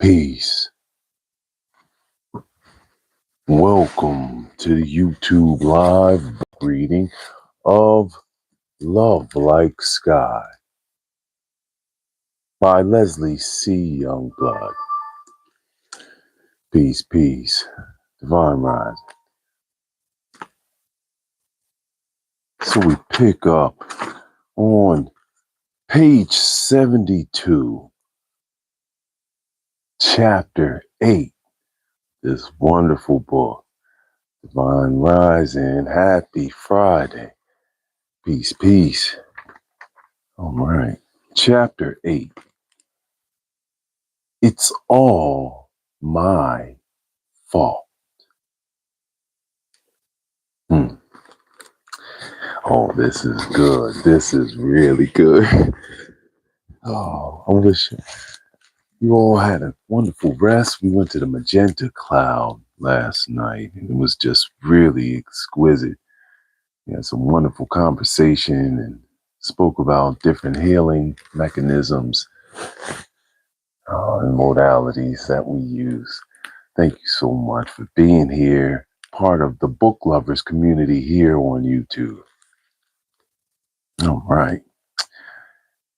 Peace. Welcome to the YouTube live reading of Love Like Sky by Leslie C. Youngblood. Peace, peace. Divine Rise. So we pick up on page 72, chapter 8, this wonderful book. Divine Rising, happy Friday. Peace, peace. All right. Chapter 8. It's all my fault. Oh, this is good. This is really good. Oh, I wish you all had a wonderful rest. We went to the Magenta Cloud last night, and it was just really exquisite. We had some wonderful conversation and spoke about different healing mechanisms and modalities that we use. Thank you so much for being here, part of the book lovers community here on YouTube. All right.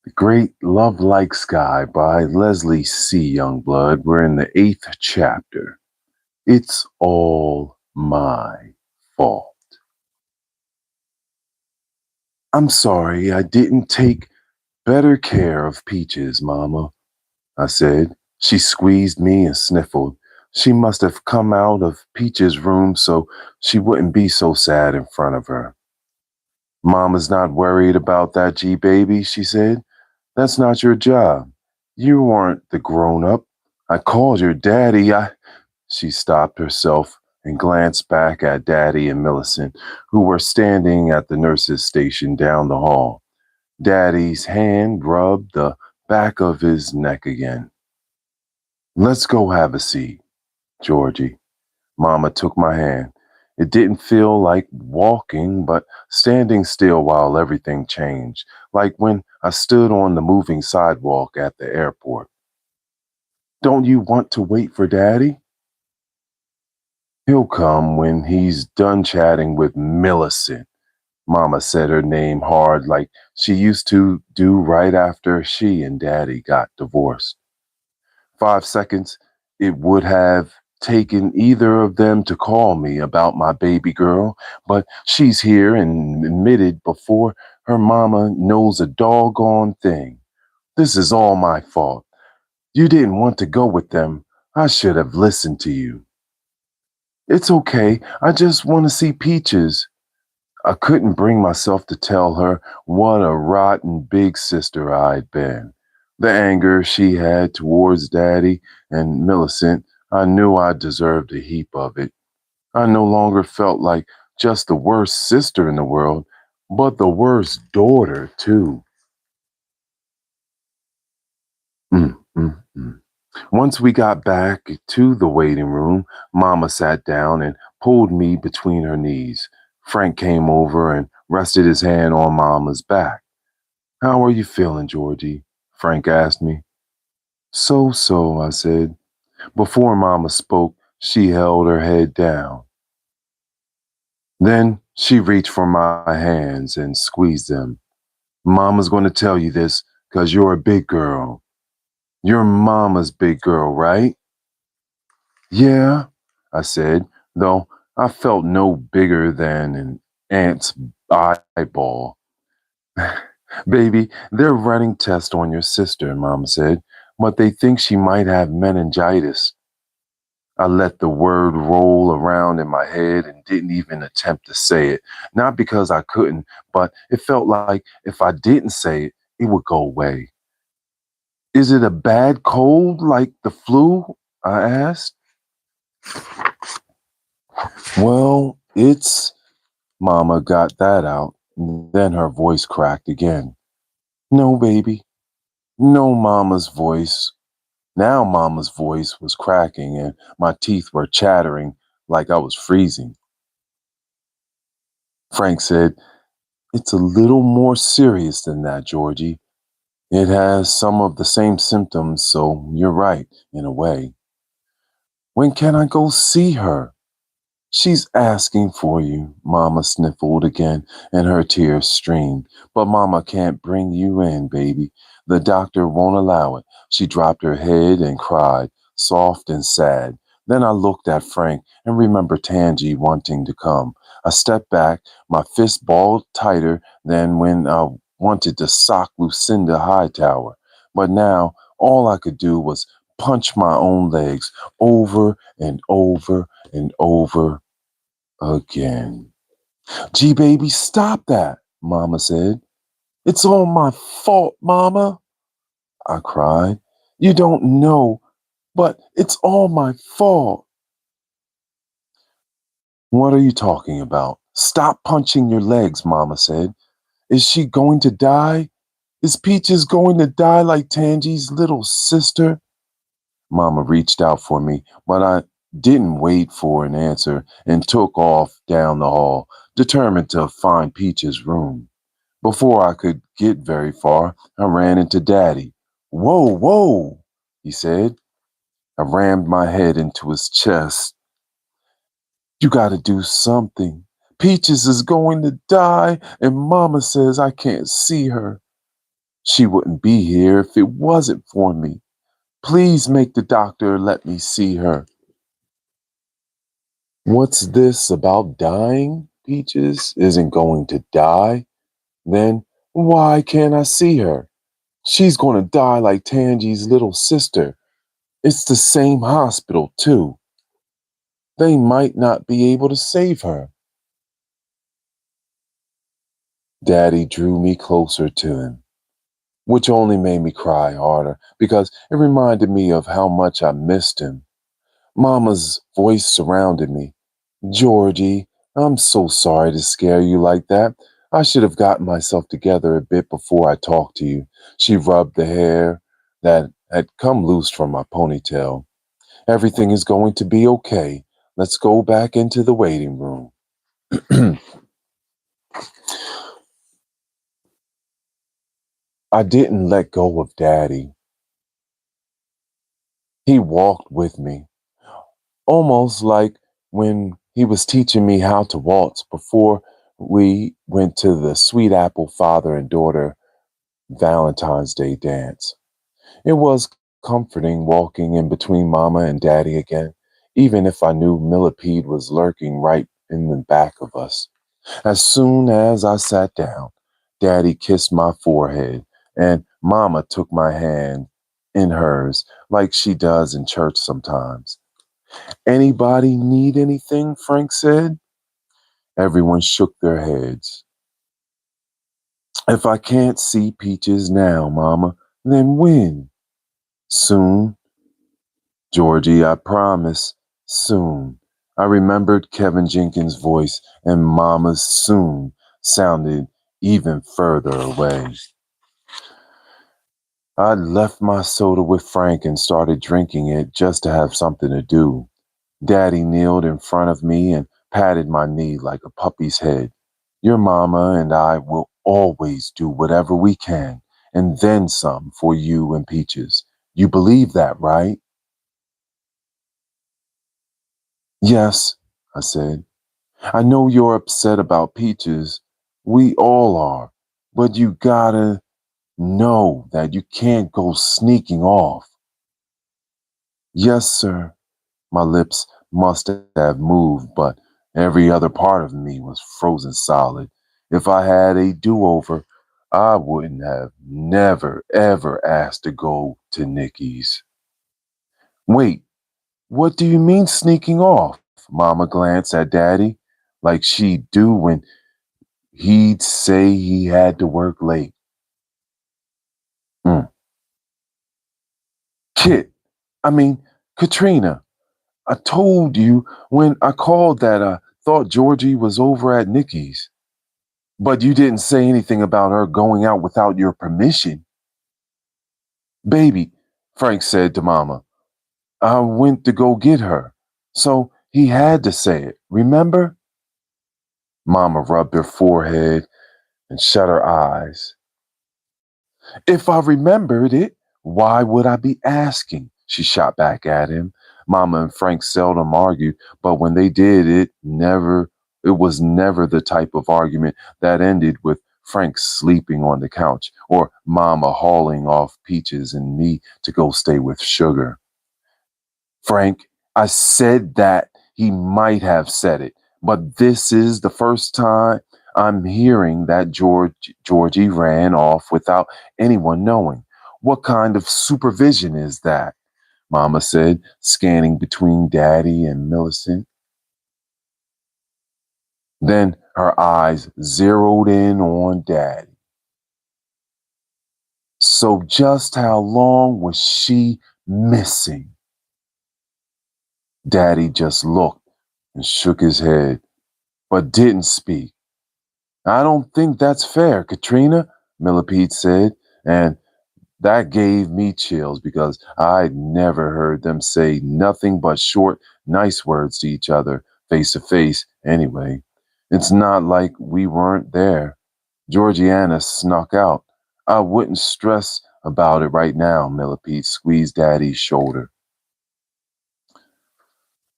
The Great Love Like Sky by Leslie C. Youngblood. We're in the 8th chapter. It's all my fault. I'm sorry I didn't take better care of Peaches, Mama, I said. She squeezed me and sniffled. She must have come out of Peaches' room so she wouldn't be so sad in front of her. Mama's not worried about that, G-baby, she said. That's not your job. You weren't the grown-up. I called your daddy. She stopped herself and glanced back at Daddy and Millicent, who were standing at the nurse's station down the hall. Daddy's hand rubbed the back of his neck again. Let's go have a seat, Georgie. Mama took my hand. It didn't feel like walking, but standing still while everything changed, like when I stood on the moving sidewalk at the airport. Don't you want to wait for Daddy? He'll come when he's done chatting with Millicent. Mama said her name hard like she used to do right after she and Daddy got divorced. 5 seconds, it would have taken either of them to call me about my baby girl, but she's here and admitted before her mama knows a doggone thing. This is all my fault. You didn't want to go with them. I should have listened to you. It's okay. I just want to see Peaches. I couldn't bring myself to tell her what a rotten big sister I'd been. The anger she had towards Daddy and Millicent, I knew I deserved a heap of it. I no longer felt like just the worst sister in the world, but the worst daughter, too. Mm, mm, mm. Once we got back to the waiting room, Mama sat down and pulled me between her knees. Frank came over and rested his hand on Mama's back. How are you feeling, Georgie? Frank asked me. So, I said. Before Mama spoke, she held her head down. Then she reached for my hands and squeezed them. Mama's going to tell you this because you're a big girl. You're Mama's big girl, right? Yeah, I said, though I felt no bigger than an ant's eyeball. Baby, they're running tests on your sister, Mom said, but they think she might have meningitis. I let the word roll around in my head and didn't even attempt to say it. Not because I couldn't, but it felt like if I didn't say it, it would go away. Is it a bad cold like the flu? I asked. Well, Mama got that out, and then her voice cracked again. No, baby. No, Mama's voice. Now Mama's voice was cracking and my teeth were chattering like I was freezing. Frank said, it's a little more serious than that, Georgie. It has some of the same symptoms, so you're right, in a way. When can I go see her? She's asking for you, Mama sniffled again, and her tears streamed. But Mama can't bring you in, baby. The doctor won't allow it. She dropped her head and cried, soft and sad. Then I looked at Frank and remembered Tangi wanting to come. I stepped back, my fist balled tighter than when I wanted to sock Lucinda Hightower. But now all I could do was punch my own legs over and over and over again. Gee, baby, stop that, Mama said. It's all my fault, Mama, I cried. You don't know, but it's all my fault. What are you talking about? Stop punching your legs, Mama said. Is she going to die? Is Peaches going to die like Tangi's little sister? Mama reached out for me, but I didn't wait for an answer and took off down the hall, determined to find Peach's room. Before I could get very far, I ran into Daddy. Whoa, whoa, he said. I rammed my head into his chest. You gotta do something. Peaches is going to die, and Mama says I can't see her. She wouldn't be here if it wasn't for me. Please make the doctor let me see her. What's this about dying? Peaches isn't going to die. Then why can't I see her? She's going to die like Tangi's little sister. It's the same hospital, too. They might not be able to save her. Daddy drew me closer to him, which only made me cry harder because it reminded me of how much I missed him. Mama's voice surrounded me. Georgie, I'm so sorry to scare you like that. I should have gotten myself together a bit before I talked to you. She rubbed the hair that had come loose from my ponytail. Everything is going to be okay. Let's go back into the waiting room. I didn't let go of Daddy. He walked with me, almost like when he was teaching me how to waltz before we went to the Sweet Apple father and daughter Valentine's Day dance. It was comforting walking in between Mama and Daddy again, even if I knew Millipede was lurking right in the back of us. As soon as I sat down, Daddy kissed my forehead, and Mama took my hand in hers like she does in church sometimes. Anybody need anything? Frank said. Everyone shook their heads. If I can't see Peaches now, Mama, then when? Soon, Georgie, I promise. Soon. I remembered Kevin Jenkins' voice, and Mama's soon sounded even further away. I left my soda with Frank and started drinking it just to have something to do. Daddy kneeled in front of me and patted my knee like a puppy's head. Your mama and I will always do whatever we can, and then some for you and Peaches. You believe that, right? Yes, I said. I know you're upset about Peaches. We all are. But you gotta know that you can't go sneaking off. Yes, sir. My lips must have moved, but every other part of me was frozen solid. If I had a do-over, I wouldn't have never, ever asked to go to Nikki's. Wait, what do you mean sneaking off? Mama glanced at Daddy like she'd do when he'd say he had to work late. Mm. Kit, I mean, Katrina, I told you when I called that I thought Georgie was over at Nikki's. But you didn't say anything about her going out without your permission. Baby, Frank said to Mama, I went to go get her. So he had to say it, remember? Mama rubbed her forehead and shut her eyes. If I remembered it, why would I be asking? She shot back at him. Mama and Frank seldom argued, but when they did, it was never the type of argument that ended with Frank sleeping on the couch or Mama hauling off Peaches and me to go stay with Sugar. Frank, I said that he might have said it, but this is the first time I'm hearing that Georgie ran off without anyone knowing. What kind of supervision is that? Mama said, scanning between Daddy and Millicent. Then her eyes zeroed in on Daddy. So just how long was she missing? Daddy just looked and shook his head, but didn't speak. I don't think that's fair, Katrina, Millipede said, and that gave me chills because I'd never heard them say nothing but short, nice words to each other, face to face, anyway. It's not like we weren't there. Georgiana snuck out. I wouldn't stress about it right now, Millipede squeezed Daddy's shoulder.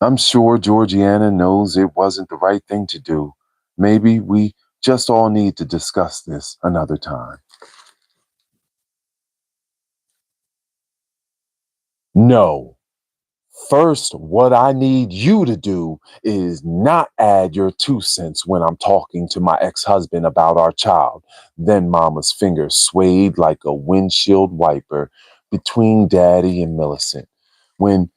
I'm sure Georgiana knows it wasn't the right thing to do. Maybe we just all need to discuss this another time. No. First, what I need you to do is not add your 2 cents when I'm talking to my ex-husband about our child. Then Mama's finger swayed like a windshield wiper between Daddy and Millicent. When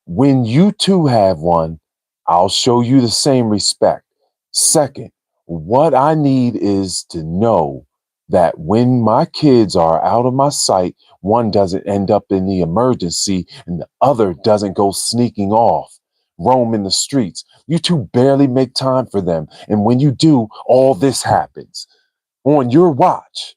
when you two have one, I'll show you the same respect. Second, what I need is to know that when my kids are out of my sight, one doesn't end up in the emergency and the other doesn't go sneaking off, roaming the streets. You two barely make time for them. And when you do, all this happens on your watch.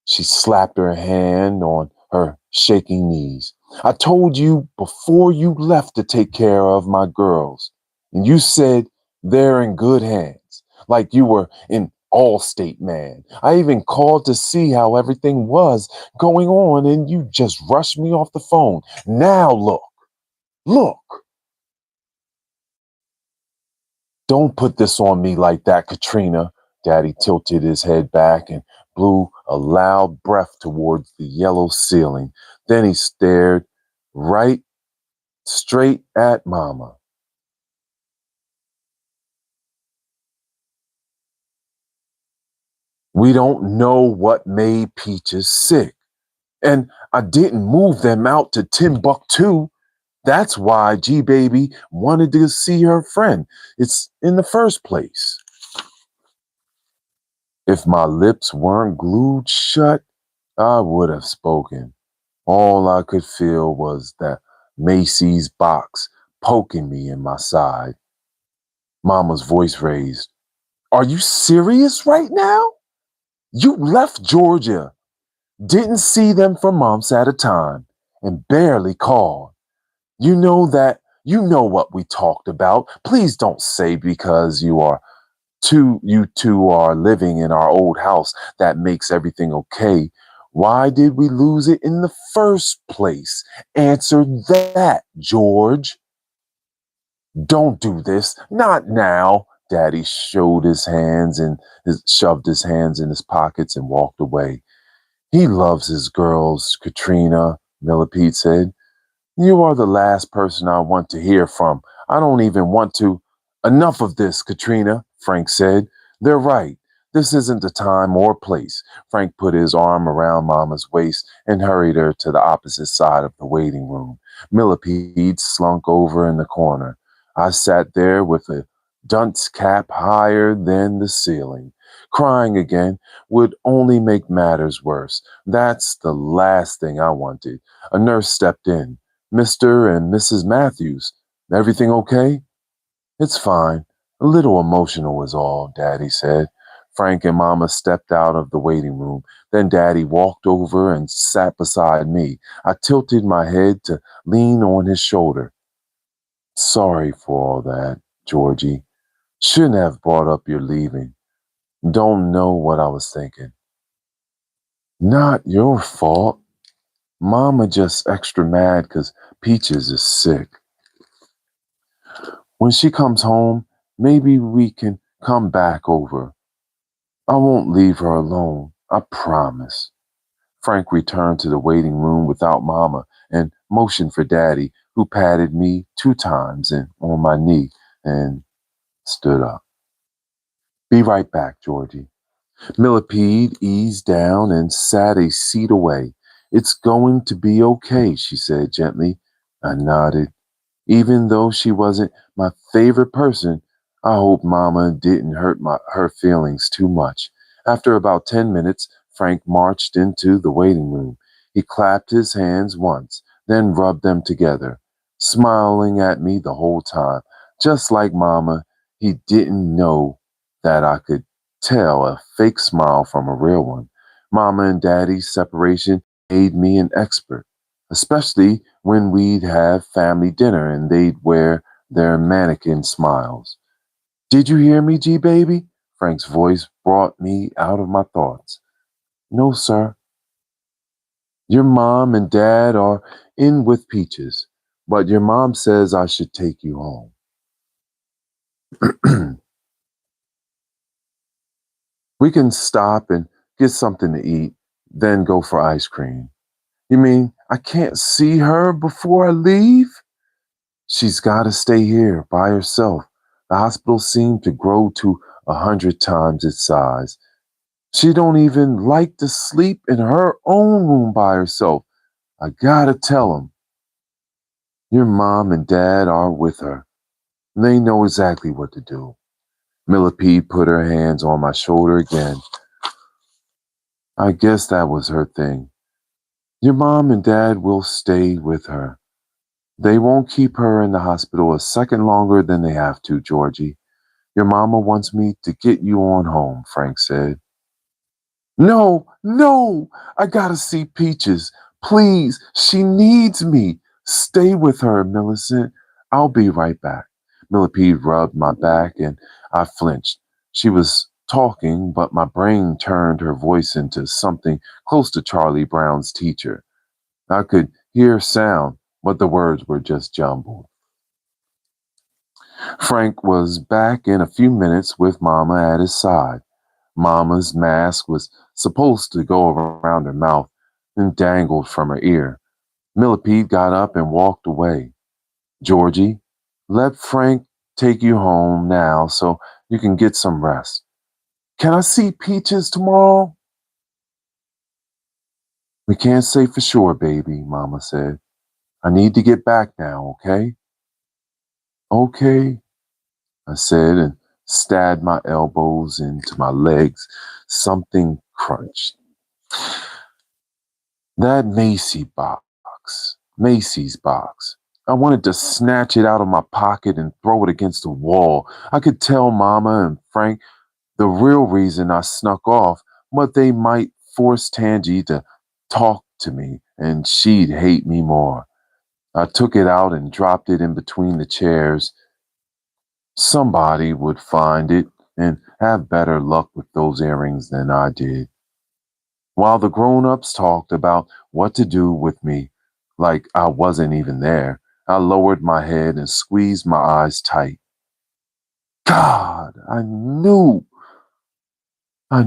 She slapped her hand on her shaking knees. I told you before you left to take care of my girls, and you said they're in good hands, like you were an all-state man. I even called to see how everything was going on, and you just rushed me off the phone. Now look. Don't put this on me like that, Katrina. Daddy tilted his head back and blew a loud breath towards the yellow ceiling. Then he stared right straight at Mama. We don't know what made Peaches sick. And I didn't move them out to Timbuktu. That's why G Baby wanted to see her friend. It's in the first place. If my lips weren't glued shut, I would have spoken. All I could feel was that Macy's box poking me in my side. Mama's voice raised. Are you serious right now? You left Georgia, didn't see them for months at a time, and barely called. You know what we talked about. Please don't say because you two are living in our old house that makes everything okay. Why did we lose it in the first place? Answer that, George. Don't do this. Not now. Daddy shoved his hands in his pockets and walked away. He loves his girls, Katrina, Millipede said. You are the last person I want to hear from. I don't even want to. Enough of this, Katrina, Frank said. They're right. This isn't the time or place. Frank put his arm around Mama's waist and hurried her to the opposite side of the waiting room. Millipede slunk over in the corner. I sat there with a dunce cap higher than the ceiling. Crying again would only make matters worse. That's the last thing I wanted. A nurse stepped in. Mr. and Mrs. Matthews, everything okay? It's fine. A little emotional is all, Daddy said. Frank and Mama stepped out of the waiting room. Then Daddy walked over and sat beside me. I tilted my head to lean on his shoulder. Sorry for all that, Georgie. Shouldn't have brought up your leaving. Don't know what I was thinking. Not your fault. Mama just extra mad 'cause Peaches is sick. When she comes home, maybe we can come back over. I won't leave her alone. I promise. Frank returned to the waiting room without Mama and motioned for Daddy, who patted me 2 times and on my knee and stood up. Be right back, Georgie. Millipede eased down and sat a seat away. It's going to be okay, she said gently. I nodded. Even though she wasn't my favorite person, I hoped Mama didn't hurt her feelings too much. After about 10 minutes, Frank marched into the waiting room. He clapped his hands once, then rubbed them together, smiling at me the whole time. Just like Mama, he didn't know that I could tell a fake smile from a real one. Mama and Daddy's separation made me an expert, especially when we'd have family dinner and they'd wear their mannequin smiles. Did you hear me, G baby? Frank's voice brought me out of my thoughts. No, sir. Your mom and dad are in with Peaches, but your mom says I should take you home. We can stop and get something to eat, then go for ice cream. You mean I can't see her before I leave? She's got to stay here by herself. The hospital seemed to grow to 100 times its size. She don't even like to sleep in her own room by herself. I gotta tell him. Your mom and dad are with her. They know exactly what to do. Millipede put her hands on my shoulder again. I guess that was her thing. Your mom and dad will stay with her. They won't keep her in the hospital a second longer than they have to, Georgie. Your mama wants me to get you on home, Frank said. No, no, I gotta see Peaches. Please, she needs me. Stay with her, Millicent. I'll be right back. Millipede rubbed my back and I flinched. She was talking, but my brain turned her voice into something close to Charlie Brown's teacher. I could hear sound, but the words were just jumbled. Frank was back in a few minutes with Mama at his side. Mama's mask was supposed to go around her mouth and dangled from her ear. Millipede got up and walked away. Georgie, let Frank take you home now so you can get some rest. Can I see Peaches tomorrow? We can't say for sure, baby, Mama said. I need to get back now, okay? Okay, I said and stabbed my elbows into my legs. Something crunched. That Macy's box. I wanted to snatch it out of my pocket and throw it against the wall. I could tell Mama and Frank the real reason I snuck off, but they might force Tangy to talk to me and she'd hate me more. I took it out and dropped it in between the chairs. Somebody would find it and have better luck with those earrings than I did. While the grown-ups talked about what to do with me, like I wasn't even there, I lowered my head and squeezed my eyes tight. God, I know I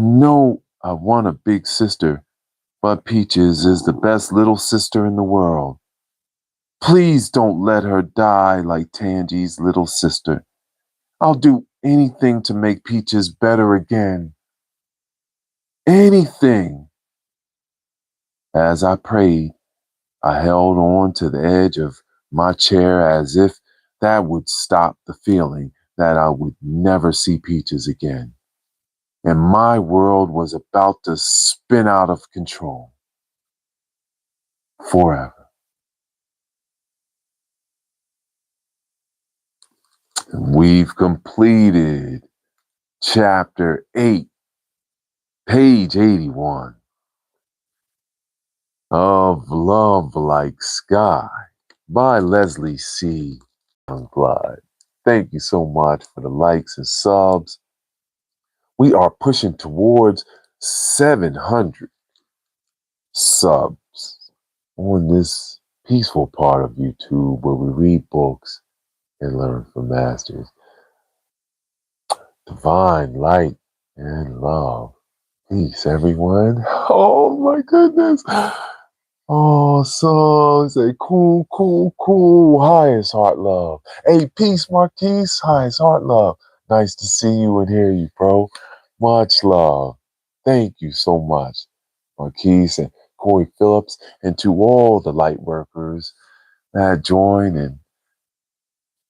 want a big sister, but Peaches is the best little sister in the world. Please don't let her die like Tangy's little sister. I'll do anything to make Peaches better again. Anything. As I prayed, I held on to the edge of my chair as if that would stop the feeling that I would never see Peaches again. And my world was about to spin out of control forever. We've completed chapter 8, page 81 of Love Like Sky by Leslie C. Youngblood. Thank you so much for the likes and subs. We are pushing towards 700. subs on this peaceful part of YouTube where we read books and learn from masters. Divine light and love. Peace, everyone. Oh my goodness. Oh, so say cool, cool, cool. Highest heart love. Hey, peace, Marquise. Highest heart love. Nice to see you and hear you, bro. Much love. Thank you so much, Marquise and Corey Phillips, and to all the light workers that join and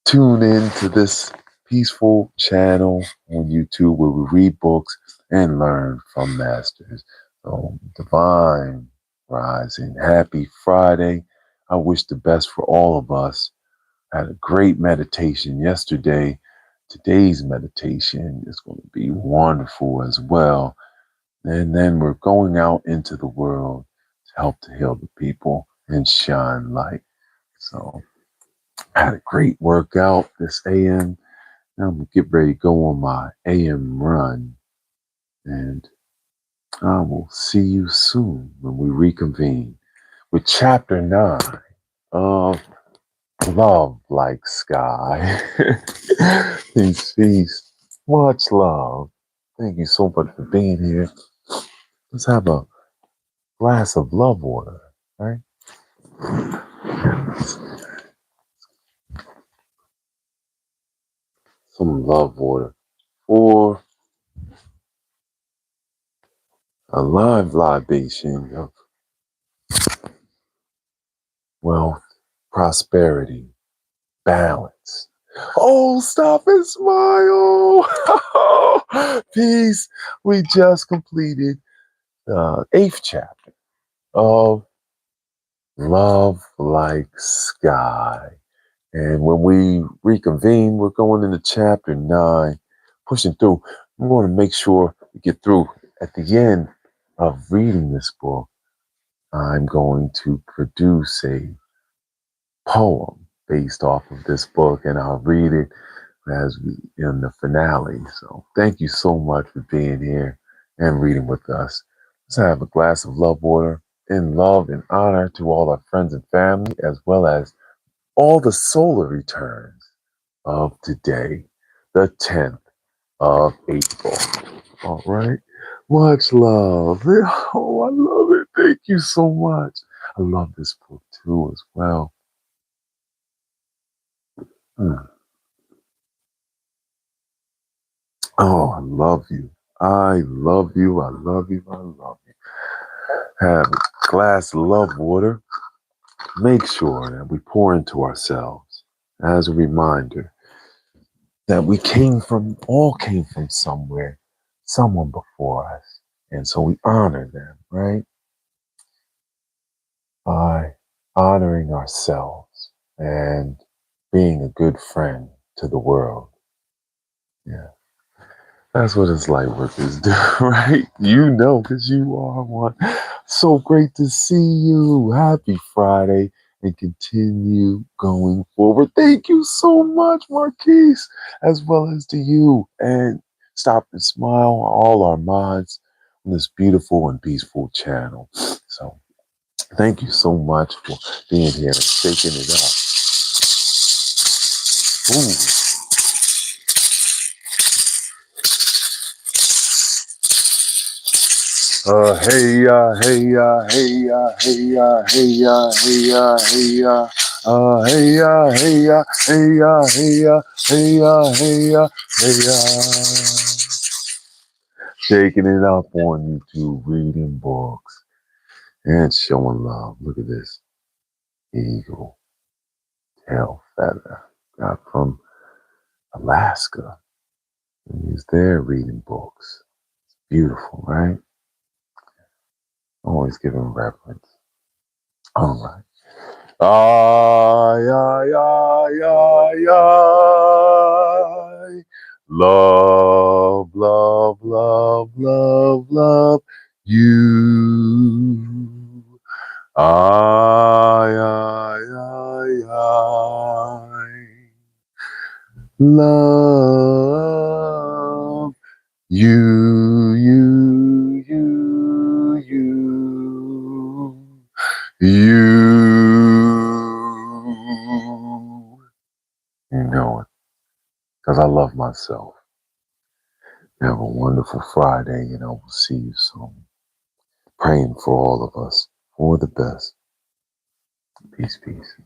tune in to this peaceful channel on YouTube where we read books and learn from masters. So, divine rising. Happy Friday. I wish the best for all of us. I had a great meditation yesterday. Today's meditation is going to be wonderful as well. And then we're going out into the world to help to heal the people and shine light. So I had a great workout this AM. Now I'm going to get ready to go on my AM run. And I will see you soon when we reconvene with Chapter 9 of Love Like Sky. Peace, peace. Much love. Thank you so much for being here. Let's have a glass of love water, right? Some love water for a live libation of wealth, prosperity, balance. Oh, stop and smile. Peace. We just completed the 8th chapter of Love Like Sky. And when we reconvene, we're going into chapter 9, pushing through. We want to make sure we get through. At the end of reading this book, I'm going to produce a poem based off of this book, and I'll read it as we in the finale. So thank you so much for being here and reading with us. Let's have a glass of love water in love and honor to all our friends and family, as well as all the solar returns of today, the 10th of April. All right. Much love. Oh, I love it. Thank you so much. I love this book too as well. Mm. Oh, I love you. I love you. I love you. I love you. Have a glass of love water. Make sure that we pour into ourselves as a reminder that we all came from somewhere, someone before us. And so we honor them, right? By honoring ourselves and being a good friend to the world. Yeah. That's what his light workers do, right? You know, because you are one. So great to see you. Happy Friday and continue going forward. Thank you so much, Marquise, as well as to you. And stop and smile, all our mods on this beautiful and peaceful channel. So thank you so much for being here and shaking it up. Ooh. Hey ya, hey ya, hey ya, hey ya, hey ya, hey ya, hey ya. Hey ya, hey ya, hey ya, hey ya, hey ya, hey ya, hey ya. Shaking it up on YouTube, reading books and showing love. Look at this eagle tail feather got from Alaska. And he's there reading books. Beautiful, right? Always giving reverence. All right. Ay, ay, ay, ay, ay. Love, love, love, love, love you. Ay, ay, ay, ay. Love you, you, you, you. You know it, because I love myself. Have a wonderful Friday, and I will see you soon. Praying for all of us, for the best. Peace, peace.